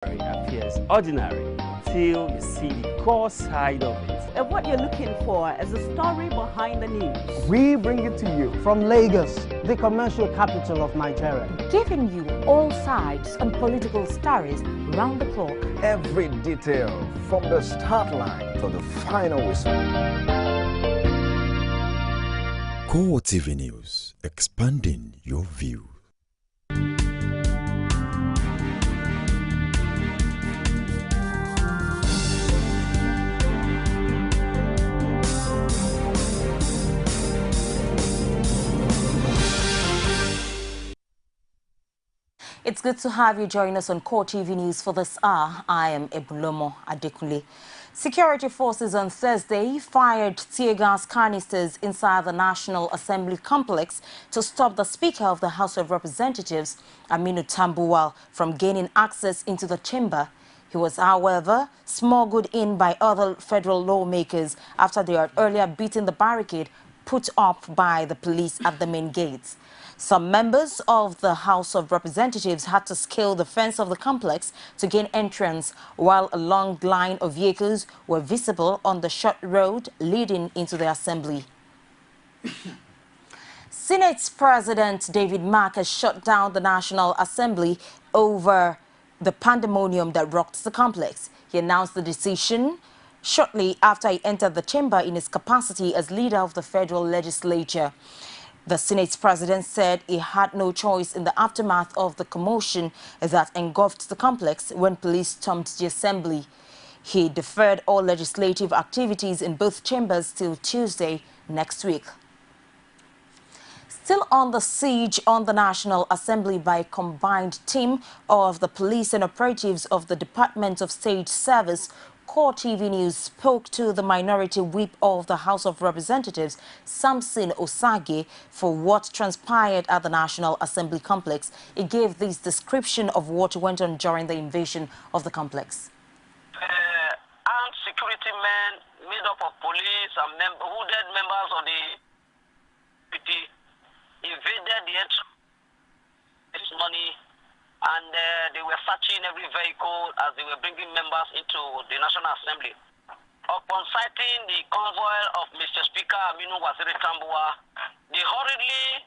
appears ordinary till you see the core side of it. And what you're looking for is the story behind the news. We bring it to you from Lagos, the commercial capital of Nigeria. Giving you all sides and political stories round the clock. Every detail from the start line to the final whistle. CoreTV News, expanding your view. It's good to have you join us on CoreTV News for this hour. I am Ebulomo Adekunle. Security forces on Thursday fired tear gas canisters inside the National Assembly complex to stop the Speaker of the House of Representatives, Aminu Tambuwal, from gaining access into the chamber. He was, however, smuggled in by other federal lawmakers after they had earlier beaten the barricade put up by the police at the main gates. Some members of the House of Representatives had to scale the fence of the complex to gain entrance, while a long line of vehicles were visible on the short road leading into the assembly. Senate President David Mark has shut down the National Assembly over the pandemonium that rocked the complex. He announced the decision shortly after he entered the chamber in his capacity as leader of the federal legislature. The Senate president said he had no choice in the aftermath of the commotion that engulfed the complex when police stormed the assembly. He deferred all legislative activities in both chambers till Tuesday next week. Still on the siege on the National Assembly by a combined team of the police and operatives of the Department of State Service, CoreTV News spoke to the minority whip of the House of Representatives, Samson Osage, for what transpired at the National Assembly complex. He gave this description of what went on during the invasion of the complex. Armed security men made up of police and hooded members of the PD invaded the entrance this morning, and they were searching every vehicle as they were bringing members into the National Assembly. Upon sighting the convoy of Mr. Speaker Aminu Tambuwal, they hurriedly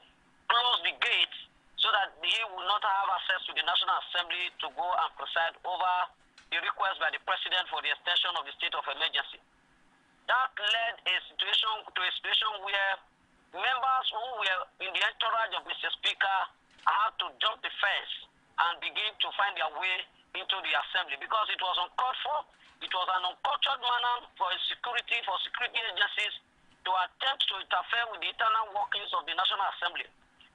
closed the gate so that he would not have access to the National Assembly to go and preside over the request by the President for the extension of the state of emergency. That led to a situation where members who were in the entourage of Mr. Speaker had to jump the fence and begin to find their way into the assembly because it was uncalled for. It was an uncultured manner for security agencies to attempt to interfere with the internal workings of the National Assembly.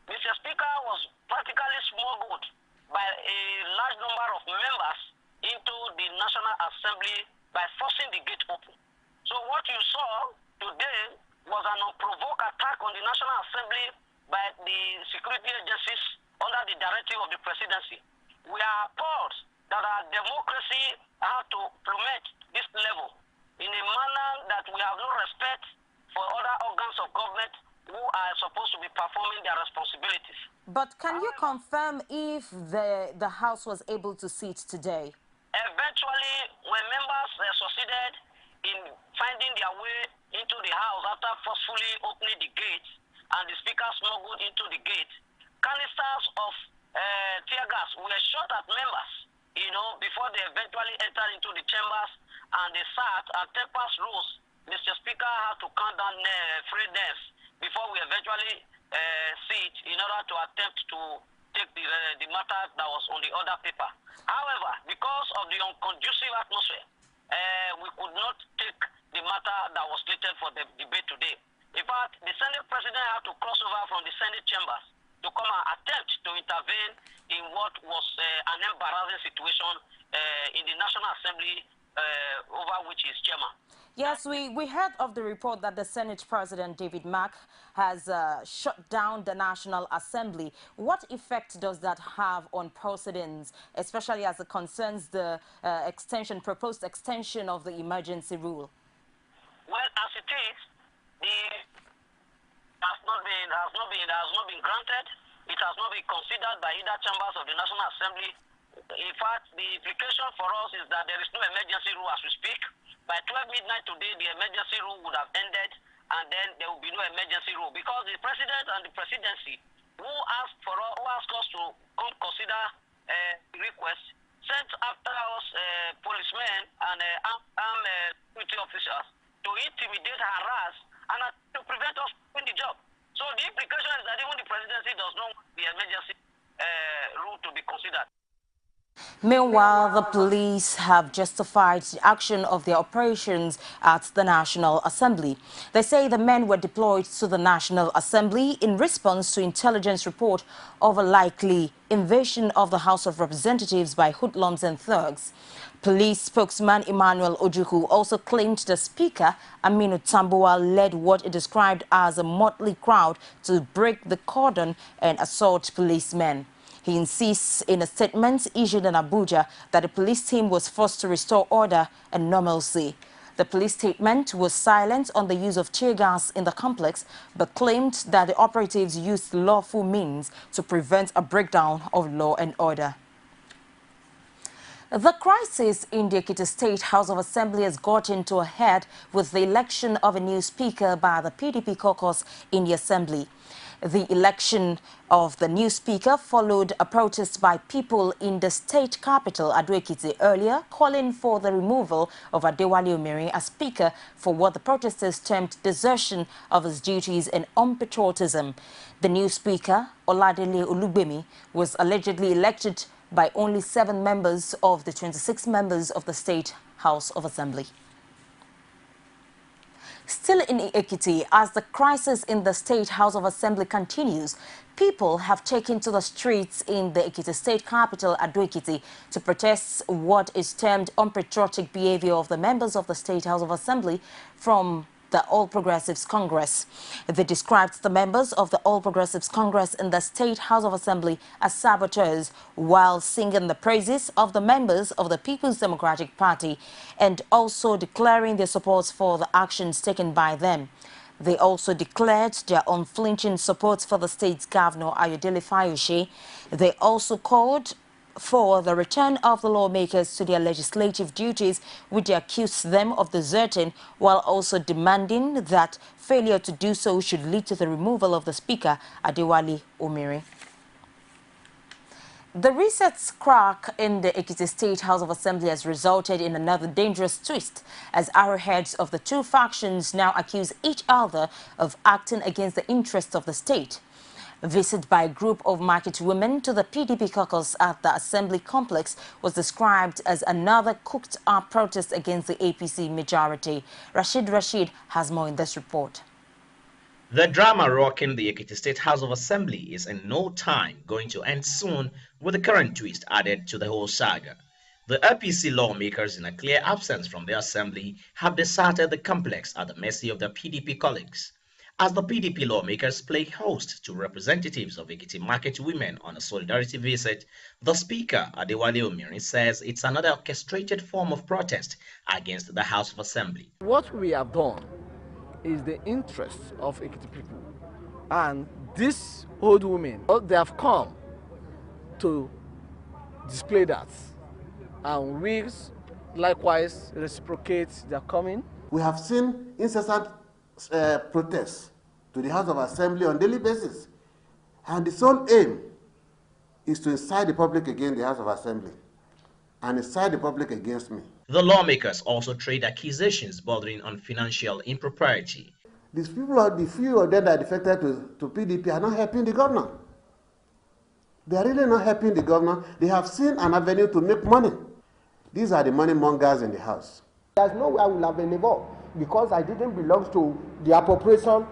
Mr. Speaker was practically smuggled by a large number of members into the National Assembly by forcing the gate open. So what you saw today was an unprovoked attack on the National Assembly by the security agencies under the directive of the presidency. We are appalled that our democracy had to plummet this level in a manner that we have no respect for other organs of government who are supposed to be performing their responsibilities. But can you confirm if the House was able to sit today? Eventually, when members succeeded in finding their way into the House after forcefully opening the gates and the Speaker smuggled into the gate, canisters of tear gas were shot at members, before they eventually entered into the chambers, and they sat and tempers rose. Mr. Speaker had to count down free deaths before we eventually sit in order to attempt to take the matter that was on the other paper. However, because of the unconducive atmosphere, we could not take the matter that was slated for the debate today. In fact, the Senate President had to cross over from the Senate chambers to come and attempt to intervene in what was an embarrassing situation in the National Assembly over which he is chairman. Yes, we heard of the report that the Senate President David Mark has shut down the National Assembly. What effect does that have on proceedings, especially as it concerns the proposed extension of the emergency rule? Well, as it is, it has not been granted. It has not been considered by either chambers of the National Assembly In fact, the implication for us is that there is no emergency rule as we speak. By 12 midnight today, the emergency rule would have ended, and then there will be no emergency rule because the president and the presidency who asked us to consider request sent after us policemen and armed security officers to intimidate, harass, and to prevent us from doing the job. So the implication is that even the presidency does not want the emergency rule to be considered. Meanwhile, the police have justified the action of their operations at the National Assembly. They say the men were deployed to the National Assembly in response to intelligence report of a likely invasion of the House of Representatives by hoodlums and thugs. Police spokesman Emmanuel Ojukwu also claimed the Speaker, Aminu Tambuwal, led what he described as a motley crowd to break the cordon and assault policemen. He insists in a statement issued in Abuja that the police team was forced to restore order and normalcy. The police statement was silent on the use of tear gas in the complex, but claimed that the operatives used lawful means to prevent a breakdown of law and order. The crisis in the Ekiti State House of Assembly has gotten to a head with the election of a new speaker by the PDP caucus in the Assembly. The election of the new speaker followed a protest by people in the state capital, Ado-Ekiti, earlier, calling for the removal of Adewale Omiri as speaker for what the protesters termed desertion of his duties and unpatriotism. The new speaker, Oladele Olugbemi, was allegedly elected by only 7 members of the 26 members of the State House of Assembly. Still in Ekiti, as the crisis in the State House of Assembly continues, people have taken to the streets in the Ekiti State capital, Ado-Ekiti, to protest what is termed unpatriotic behavior of the members of the State House of Assembly from the All Progressives Congress. They described the members of the All Progressives Congress in the State House of Assembly as saboteurs while singing the praises of the members of the People's Democratic Party and also declaring their support for the actions taken by them. They also declared their unflinching support for the state's governor, Ayodele Fayose. They also called for the return of the lawmakers to their legislative duties, which they accused them of deserting, while also demanding that failure to do so should lead to the removal of the Speaker, Adewale Omiri. The recent crack in the Ekiti State House of Assembly has resulted in another dangerous twist, as arrowheads of the two factions now accuse each other of acting against the interests of the state. A visit by a group of market women to the PDP caucus at the Assembly complex was described as another cooked-up protest against the APC majority. Rashid has more in this report. The drama rocking the Ekiti State House of Assembly is in no time going to end soon, with the current twist added to the whole saga. The APC lawmakers, in a clear absence from the assembly, have deserted the complex at the mercy of their PDP colleagues. As the PDP lawmakers play host to representatives of Ekiti market women on a solidarity visit, the Speaker, Adewale Omiri, says it's another orchestrated form of protest against the House of Assembly. What we have done is the interests of Ekiti people. And these old women, they have come to display that. And we likewise reciprocate their coming. We have seen incessant protests to the House of Assembly on a daily basis. And the sole aim is to incite the public against the House of Assembly and incite the public against me. The lawmakers also trade accusations bordering on financial impropriety. These people, the few of them that are defected to PDP, are not helping the governor. They are really not helping the governor. They have seen an avenue to make money. These are the money mongers in the House. There's no way I will have been involved because I didn't belong to the appropriation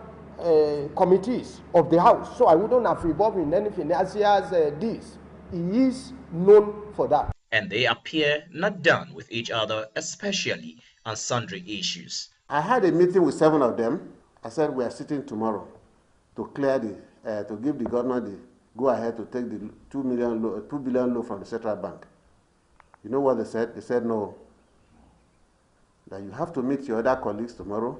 committees of the House. So I wouldn't have involved in anything as he has this. He is known for that. And they appear not done with each other, especially on sundry issues. I had a meeting with 7 of them. I said we are sitting tomorrow to clear to give the governor the go-ahead to take the 2 billion loan from the central bank. You know what they said? They said no. That you have to meet your other colleagues tomorrow.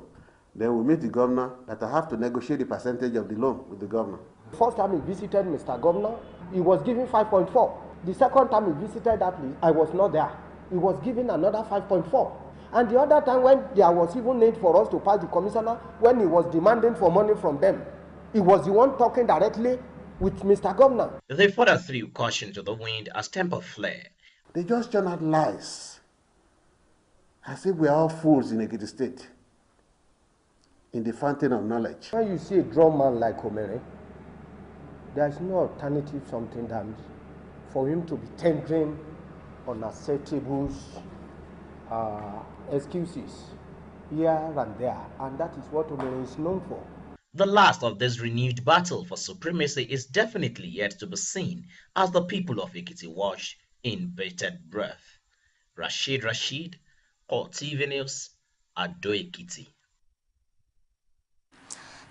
Then we meet the governor, that I have to negotiate the percentage of the loan with the governor. First time he visited Mr. Governor, he was giving 5.4. The second time he visited that place, I was not there. He was given another 5.4. And the other time when there was even need for us to pass the commissioner, when he was demanding for money from them, he was the one talking directly with Mr. Governor. They further threw caution to the wind as temper flared. They just churn out lies, as if we are all fools in Ekiti State, in the fountain of knowledge. When you see a drum man like Omere, there's no alternative something than for him to be tendering unacceptable excuses here and there, and that is what Omere is known for. The last of this renewed battle for supremacy is definitely yet to be seen as the people of Ekiti watch in bated breath. Rashid, CoreTV News, Ado Ekiti.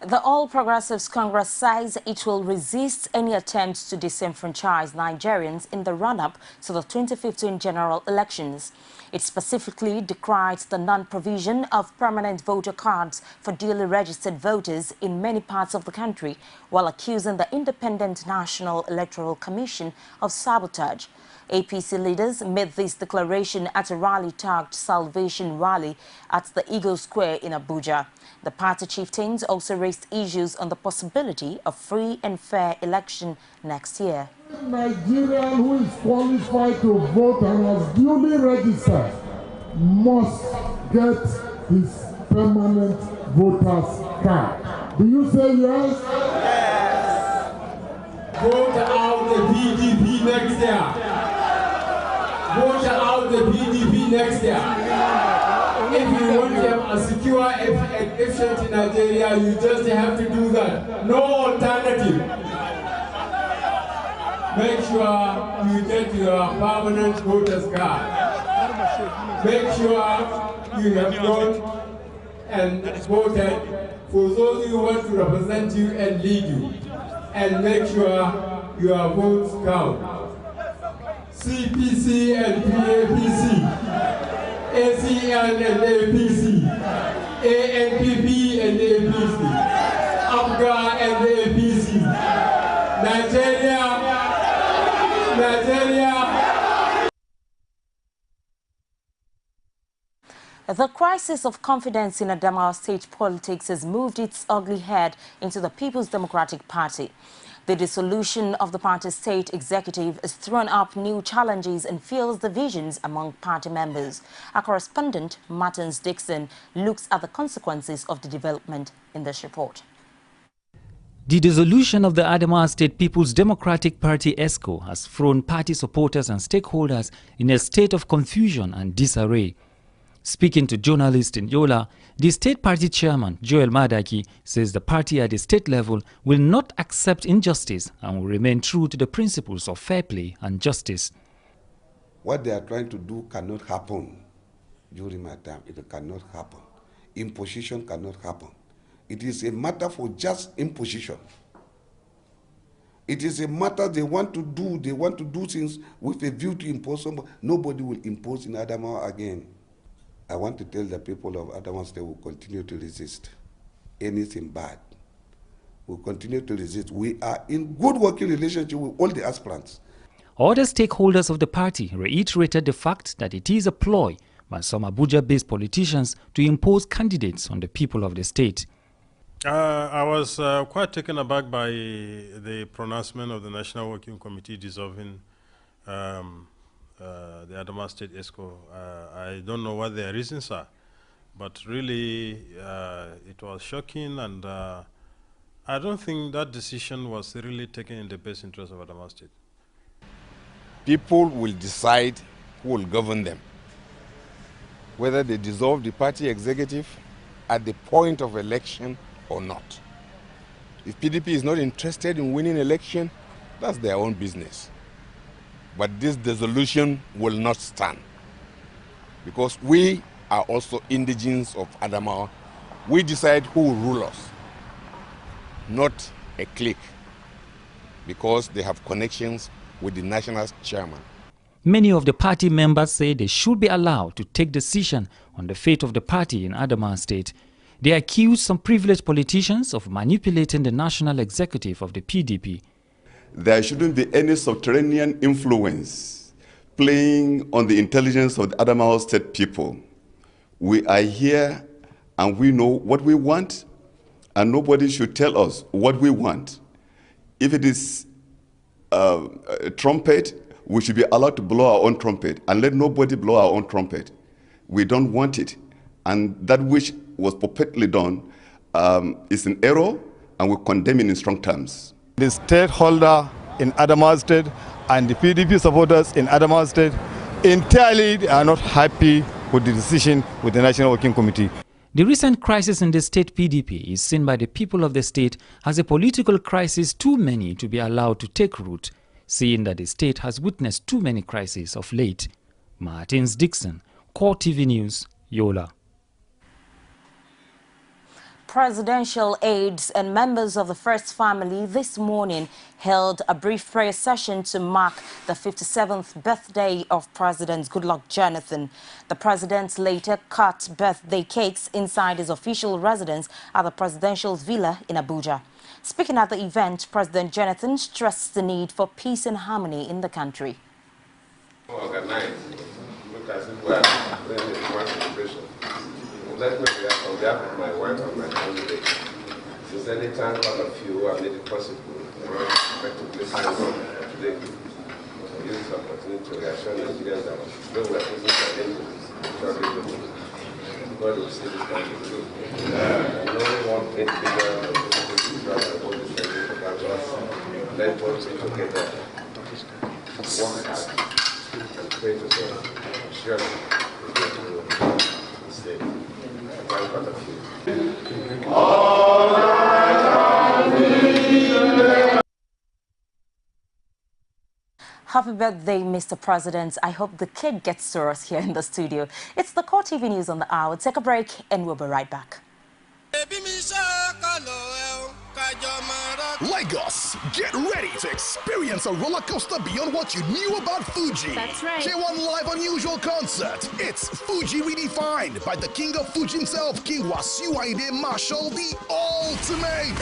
The All Progressives Congress says it will resist any attempts to disenfranchise Nigerians in the run-up to the 2015 general elections. It specifically decried the non-provision of permanent voter cards for duly registered voters in many parts of the country, while accusing the Independent National Electoral Commission of sabotage. APC leaders made this declaration at a rally tagged Salvation Rally at the Eagle Square in Abuja. The party chieftains also raised issues on the possibility of free and fair election next year. Nigerian who is qualified to vote and has duly registered must get his permanent voter's card. Do you say yes? Yes. Vote out the PDP next year. Vote out the PDP next year. If you want to have a secure election in Nigeria, you just have to do that. No alternative. Make sure you get your permanent voter's card. Make sure you have gone and voted for those who want to represent you and lead you. And make sure your votes count. CPC and PAPC, ACN and APC, ANPP and APC, APGA and APC, Nigeria. The crisis of confidence in Adamawa state politics has moved its ugly head into the People's Democratic Party. The dissolution of the party's state executive has thrown up new challenges and fuels divisions among party members. Our correspondent, Martins Dixon, looks at the consequences of the development in this report. The dissolution of the Adamawa State People's Democratic Party ESCO has thrown party supporters and stakeholders in a state of confusion and disarray. Speaking to journalists in Yola, the state party chairman, Joel Madaki, says the party at the state level will not accept injustice and will remain true to the principles of fair play and justice. What they are trying to do cannot happen during my time. It cannot happen. Imposition cannot happen. It is a matter for just imposition. It is a matter they want to do things with a view to impose somebody. Nobody will impose in Adamawa again. I want to tell the people of Adamawa State will continue to resist anything bad. We'll continue to resist. We are in good working relationship with all the aspirants. Other stakeholders of the party reiterated the fact that it is a ploy by some Abuja-based politicians to impose candidates on the people of the state. I was quite taken aback by the pronouncement of the National Working Committee dissolving the Adamawa State ESCO. I don't know what their reasons are, but really it was shocking, and I don't think that decision was really taken in the best interest of Adamawa State. People will decide who will govern them, whether they dissolve the party executive at the point of election or not. If PDP is not interested in winning election, that's their own business. But this dissolution will not stand, because we are also indigenes of Adamawa. We decide who will rule us, not a clique, because they have connections with the national chairman. Many of the party members say they should be allowed to take decision on the fate of the party in Adamawa State. They accuse some privileged politicians of manipulating the national executive of the PDP. there shouldn't be any subterranean influence playing on the intelligence of the Adamawa State people. We are here and we know what we want, and nobody should tell us what we want. If it is a trumpet, we should be allowed to blow our own trumpet, and let nobody blow our own trumpet. We don't want it. And that which was purportedly done is an error, and we condemn it in strong terms. The stakeholder in Adamawa State and the PDP supporters in Adamawa State entirely are not happy with the decision with the National Working Committee. The recent crisis in the state PDP is seen by the people of the state as a political crisis too many to be allowed to take root, seeing that the state has witnessed too many crises of late. Martins Dixon, CoreTV News, Yola. Presidential aides and members of the First Family this morning held a brief prayer session to mark the 57th birthday of President Goodluck Jonathan. The president later cut birthday cakes inside his official residence at the presidential villa in Abuja. Speaking at the event, President Jonathan stressed the need for peace and harmony in the country. Organized. Look as if we are playing a smart celebration. Let me react on behalf of my wife and my family. Since any time all of you have made it possible, effectively sign on today. I use this opportunity to reassure Nigerians that though we are facing challenges, God will see this country through. No one individual will hold this country together. Let us be together, work hard, and pray to God. Surely, we will stay. Happy birthday, Mr. President. I hope the cake gets to us here in the studio. It's the CoreTV News on the hour. Take a break and we'll be right back. Lagos, get ready to experience a roller coaster beyond what you knew about Fuji. That's right. K1 Live Unusual Concert. It's Fuji Redefined by the king of Fuji himself, King Wasiu Ayinde Marshall, the ultimate.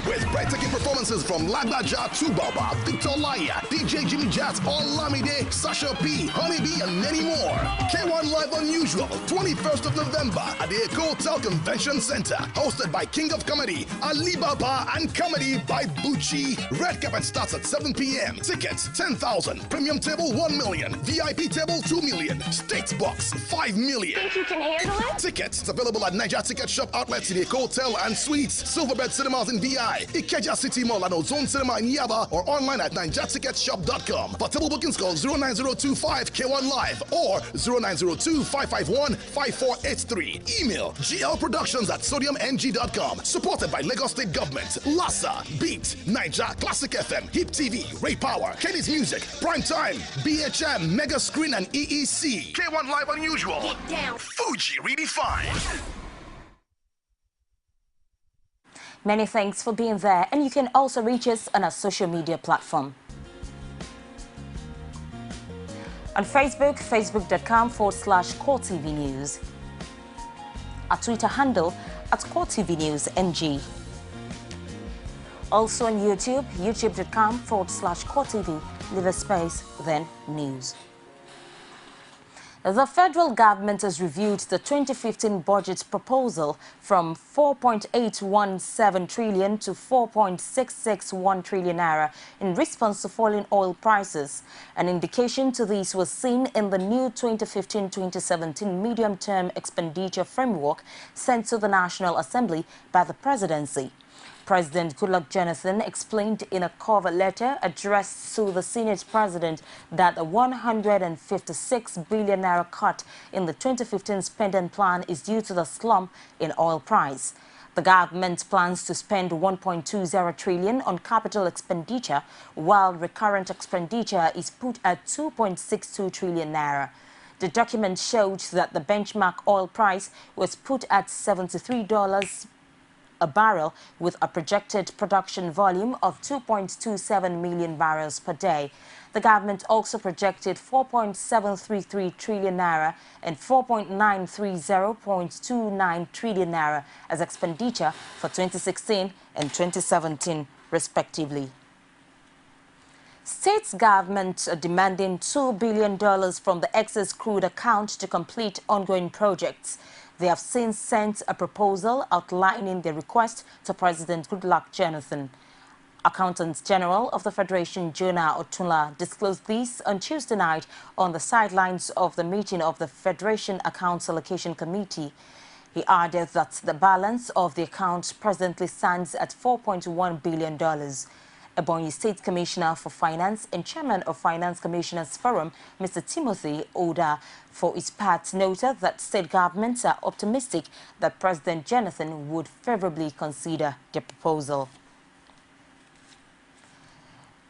With breathtaking performances from Lagbaja, Tubaba, Victor Laya, DJ Jimmy Jazz, Olamide, Sasha P, Honeybee, and many more. K1 Live Unusual, 21st of November at the Eco Hotel Convention Center. Hosted by King of Comedy, Alibaba, and Comedy by Bucci. Red carpet starts at 7 p.m. Tickets 10,000. Premium table 1 million. VIP table 2 million. States box 5 million. Think you can handle it? Tickets available at Niger Ticket Shop outlets in the Eco Hotel and Suites, Silverbed Cinemas in VI, Ikeja City Mall and Ozone Cinema in Yaba, or online at NigerTicketShop.com. For table bookings, call 09025 K1 Live or 0902 551 5483. Email glproductions@sodiumng.com. Supported by Lagos State Government, LASA, Beat, Niger, Classic FM, Hip TV, Ray Power, Kenny's Music, Prime Time, BHM, Mega Screen, and EEC. K1 Live Unusual. Get down. Fuji Redefined. Many thanks for being there, and you can also reach us on our social media platform. On Facebook, facebook.com/CoreTV News. Our Twitter handle @CoreTV News NG. Also on YouTube, youtube.com/CoreTV, leave a space, then news. The federal government has reviewed the 2015 budget proposal from 4.817 trillion to 4.661 trillion naira in response to falling oil prices. An indication to this was seen in the new 2015-2017 medium-term expenditure framework sent to the National Assembly by the presidency. President Goodluck Jonathan explained in a cover letter addressed to the Senate President that a 156 billion naira cut in the 2015 spending plan is due to the slump in oil price. The government plans to spend 1.20 trillion on capital expenditure, while recurrent expenditure is put at 2.62 trillion naira. The document showed that the benchmark oil price was put at $73 a barrel, with a projected production volume of 2.27 million barrels per day. The government also projected 4.733 trillion naira and 4.930.29 trillion naira as expenditure for 2016 and 2017, respectively. States government are demanding $2 billion from the excess crude account to complete ongoing projects. They have since sent a proposal outlining their request to President Goodluck Jonathan. Accountant General of the Federation, Jonah Otunla, disclosed this on Tuesday night on the sidelines of the meeting of the Federation Accounts Allocation Committee. He added that the balance of the account presently stands at $4.1 billion. Ebonyi State Commissioner for Finance and Chairman of Finance Commissioners Forum, Mr. Timothy Oda, for his part, noted that state governments are optimistic that President Jonathan would favorably consider the proposal.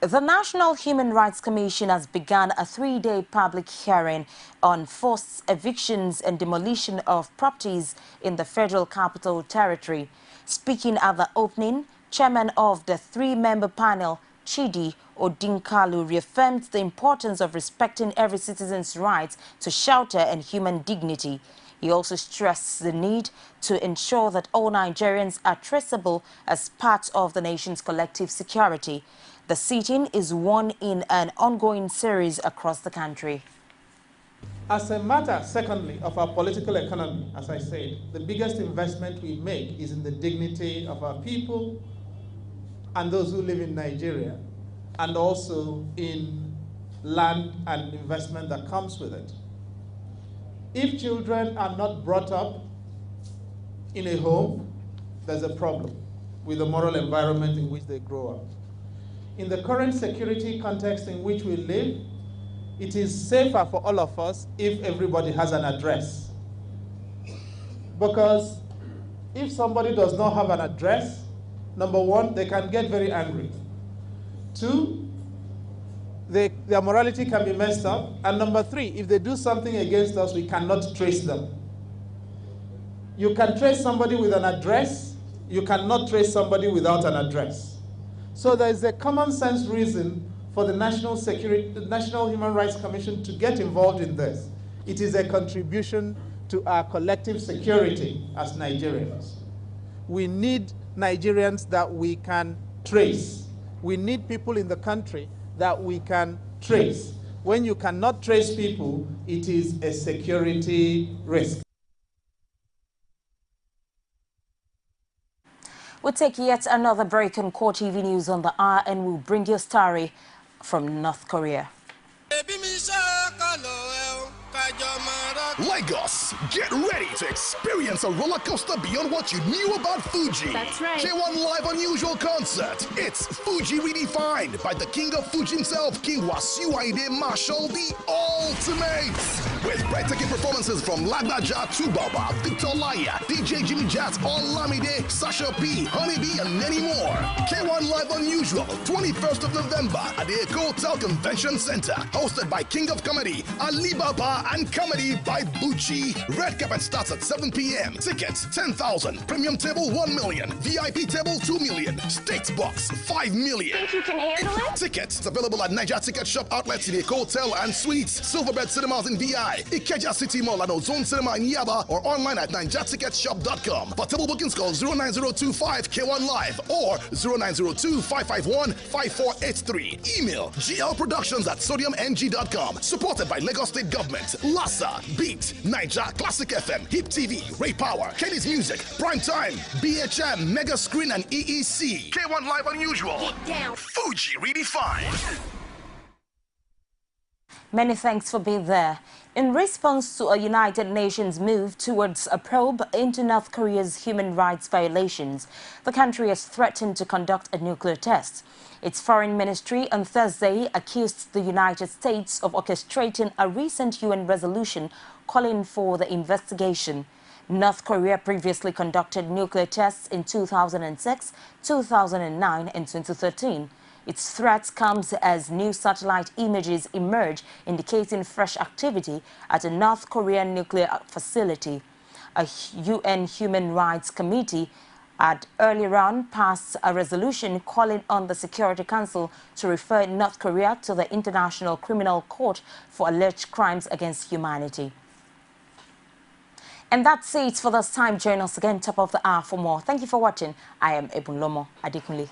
The National Human Rights Commission has begun a 3-day public hearing on forced evictions and demolition of properties in the Federal Capital Territory. Speaking at the opening, Chairman of the 3-member panel, Chidi Odinkalu, reaffirmed the importance of respecting every citizen's right to shelter and human dignity. He also stressed the need to ensure that all Nigerians are traceable as part of the nation's collective security. The sitting is one in an ongoing series across the country. As a matter, secondly, of our political economy, as I said, the biggest investment we make is in the dignity of our people and those who live in Nigeria, and also in land and investment that comes with it. If children are not brought up in a home, there's a problem with the moral environment in which they grow up. In the current security context in which we live, it is safer for all of us if everybody has an address. Because if somebody does not have an address, number one, they can get very angry. Two, their morality can be messed up. And number three, if they do something against us, we cannot trace them. You can trace somebody with an address. You cannot trace somebody without an address. So there is a common sense reason for the National Human Rights Commission to get involved in this. It is a contribution to our collective security as Nigerians. We need Nigerians that we can trace. We need people in the country that we can trace. When you cannot trace people, it is a security risk. We'll take yet another break on CoreTV News on the hour, and we'll bring you a story from North Korea. Lagos, get ready to experience a roller coaster beyond what you knew about Fuji. That's right. K1 Live Unusual Concert. It's Fuji Redefined by the king of Fuji himself, King Wasiu Marshall, the ultimate. With breathtaking performances from Lagbaja, Tubaba, Victor Laya, DJ Jimmy Jazz, Olamide, Sasha P, Honeybee, and many more. K1 Live Unusual, 21st of November at the Eco Hotel Convention Center. Hosted by King of Comedy, Alibaba, and Comedy by Bucci. Red carpet starts at 7 p.m. Tickets 10,000. Premium table 1 million. VIP table 2 million. Stakes box 5 million. Think you can handle it? Tickets available at Niger Ticket Shop outlets in the Eco Hotel and Suites, Silverbed Cinemas in VI, Ikeja City Mall and Ozone Cinema in Yaba, or online at NigerTicketShop.com. For table bookings, call 09025 K1 Live or 0902551 5483. Email glproductions@sodiumng.com. Supported by Lagos State Government, LASA, Beat, Niger, Classic FM, Hip TV, Ray Power, Kenny's Music, Prime Time, BHM, Mega Screen, and EEC. K1 Live Unusual. Get down. Fuji Redefined. Many thanks for being there. In response to a United Nations move towards a probe into North Korea's human rights violations, the country has threatened to conduct a nuclear test. Its foreign ministry on Thursday accused the United States of orchestrating a recent UN resolution calling for the investigation. North Korea previously conducted nuclear tests in 2006, 2009, and 2013. Its threat comes as new satellite images emerge indicating fresh activity at a North Korean nuclear facility. A UN Human Rights Committee had earlier on passed a resolution calling on the Security Council to refer North Korea to the International Criminal Court for alleged crimes against humanity. And that's it for this time. Join us again top of the hour for more. Thank you for watching. I am Ebunlomo Adekunle.